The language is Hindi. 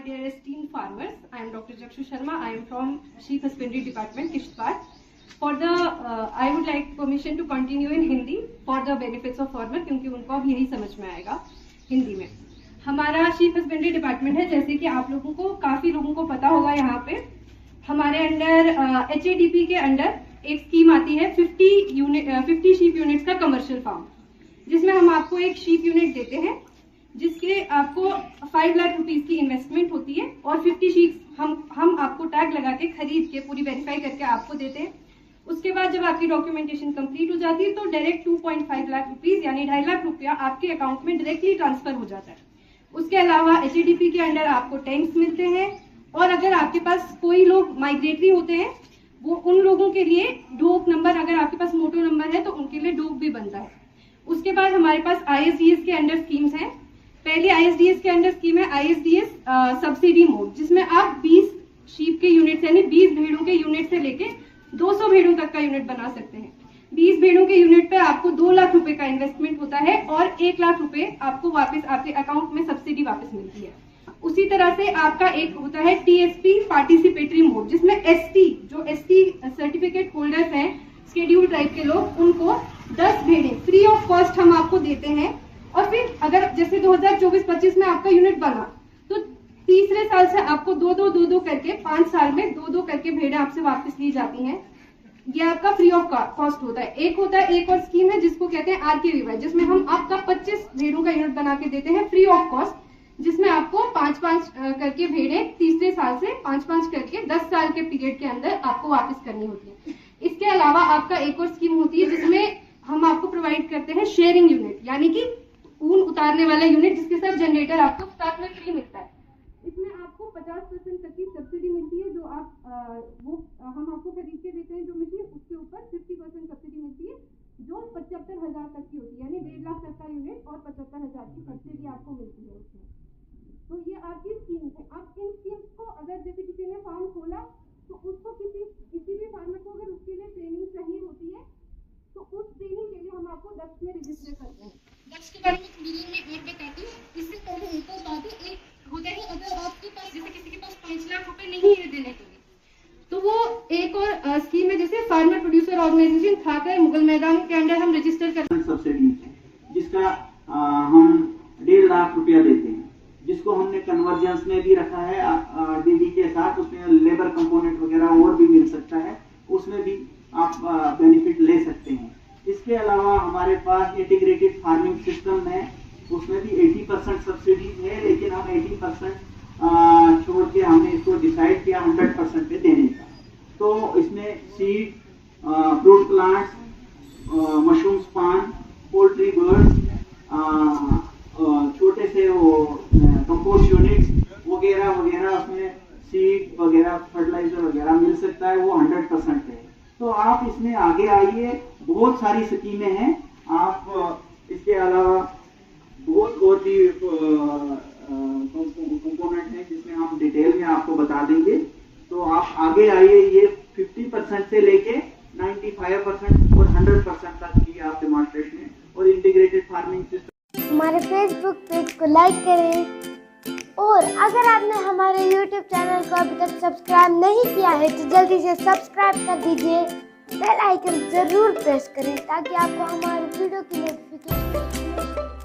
My dear esteemed farmers, I am Dr. Jakshu Sharma. I am from Sheep Husbandry Department, Kishtwar. I would like permission to continue in Hindi for the benefits of farmer, क्योंकि उनको अब यही समझ में आएगा हिंदी में। हमारा शीप हस्बेंड्री डिपार्टमेंट है, जैसे कि आप लोगों को काफी लोगों को पता होगा, यहाँ पे हमारे अंडर HADP के अंडर एक स्कीम आती है 50 शीप यूनिट्स का कमर्शियल फार्म, जिसमें हम आपको एक शीप यूनिट देते हैं जिसके आपको 5 लाख रुपीस की इन्वेस्टमेंट होती है और 50 शीप हम आपको टैग लगा के खरीद के पूरी वेरीफाई करके आपको देते हैं। उसके बाद जब आपकी डॉक्यूमेंटेशन कंप्लीट हो जाती है तो डायरेक्ट 2.5 लाख रुपीस यानी 2.5 लाख रुपया आपके अकाउंट में डायरेक्टली ट्रांसफर हो जाता है। उसके अलावा HADP के अंडर आपको टैंक्स मिलते हैं, और अगर आपके पास कोई लोग माइग्रेटरी होते हैं वो उन लोगों के लिए डोक नंबर, अगर आपके पास मोटो नंबर है तो उनके लिए डोक भी बनता है। उसके बाद हमारे पास ISDS के अंडर स्कीम्स हैं। पहले ISDS के अंडर स्कीम है ISDS सब्सिडी मोड, जिसमें आप 20 शीप के यूनिट यानी 20 भेड़ों के यूनिट से लेके 200 भेड़ों तक का यूनिट बना सकते हैं। 20 भेड़ों के यूनिट पे आपको 2 लाख रुपए का इन्वेस्टमेंट होता है और 1 लाख रुपए आपको वापस आपके अकाउंट में सब्सिडी वापस मिलती है। उसी तरह से आपका एक होता है TSP पार्टिसिपेटरी मोड, जिसमें ST सर्टिफिकेट होल्डर्स हैं, शेड्यूल ट्राइब के लोग, उनको 10 भेड़ें फ्री ऑफ कॉस्ट हम आपको देते हैं। और फिर अगर जैसे 2024-25 में आपका यूनिट बना तो तीसरे साल से आपको दो करके 5 साल में 2 करके भेड़ें आपसे वापस ली जाती हैं। ये आपका फ्री ऑफ कॉस्ट होता है। एक और स्कीम है जिसको कहते हैं RKVY, जिसमें हम आपका 25 भेड़ों का यूनिट बना के देते हैं फ्री ऑफ कॉस्ट, जिसमें आपको 5-5 करके भेड़ें तीसरे साल से 5-5 करके 10 साल के पीरियड के अंदर आपको वापस करनी होती है। इसके अलावा आपका एक और स्कीम होती है जिसमें हम आपको प्रोवाइड करते हैं शेयरिंग यूनिट, यानी कि ऊन उतारने वाला यूनिट, जिसके साथ जनरेटर आपको साथ में फ्री मिलता है। इसमें आपको 50% तक की सब्सिडी मिलती है, जो हम आपको खरीद के देते हैं जो मशीन, उसके ऊपर 50% सब्सिडी मिलती है, जो 75,000 तक की होती है, यानी 1.5 लाख तक का यूनिट और 75,000 की सब्सिडी आपको मिलती है उसमें। तो ये आपकी स्कीम है। अब इन स्कीम्स को अगर जैसे किसी ने फार्म खोला तो उसको किसी भी फार्मर को अगर उसके लिए ट्रेनिंग चाहिए होती है तो उस ट्रेनिंग के लिए हम आपको DAX में रजिस्टर करते हैं। DAX के बारे में थोड़ी देर में और बताती हूँ। इससे पहले एक और बात है, एक होता है अगर आपके पास जैसे किसी के पास 5 लाख रुपए नहीं है देने के लिए, तो वो एक और स्कीम है जैसे फार्मर प्रोड्यूसर ऑर्गेनाइजेशन खाकर मुगल मैदान के अंडर हम रजिस्टर करते हैं। सब्सिडी जिसका हम 1.5 लाख रुपया देते हैं, जिसको हमने कन्वर्जेंस में भी रखा है DD के साथ। उसमें लेबर कंपोनेंट वगैरह और भी मिल सकता है, उसमें भी आप बेनिफिट ले सकते हैं। इसके अलावा हमारे पास इंटीग्रेटेड फार्मिंग सिस्टम है, उसमें भी 80% सब्सिडी है, लेकिन हम 80% छोड़ के हमने इसको डिसाइड किया 100% पे देने का। तो इसमें सीड, फ्रूट प्लांट्स, मशरूम पान, पोल्ट्री बर्ड्स, छोटे से वो कंपोस्ट यूनिट्स वगैरह वगैरह, उसमें सीड वगैरह, फर्टिलाइजर वगैरह मिल सकता है, वो 100% है। तो आप इसमें आगे आइए, बहुत सारी स्कीमें हैं। आप इसके अलावा बहुत और भी कंपोनेंट हैं जिसमें हम डिटेल में आपको बता देंगे। तो आप आगे आइए, ये 50% से लेके 95% और 100% तक की आप डेमोन्स्ट्रेशन और इंटीग्रेटेड फार्मिंग सिस्टम। हमारे फेसबुक पेज को लाइक करें, और अगर आपने हमारे YouTube चैनल को अभी तक सब्सक्राइब नहीं किया है तो जल्दी से सब्सक्राइब कर दीजिए, बेल आइकन जरूर प्रेस करें ताकि आपको हमारी वीडियो की नोटिफिकेशन मिले।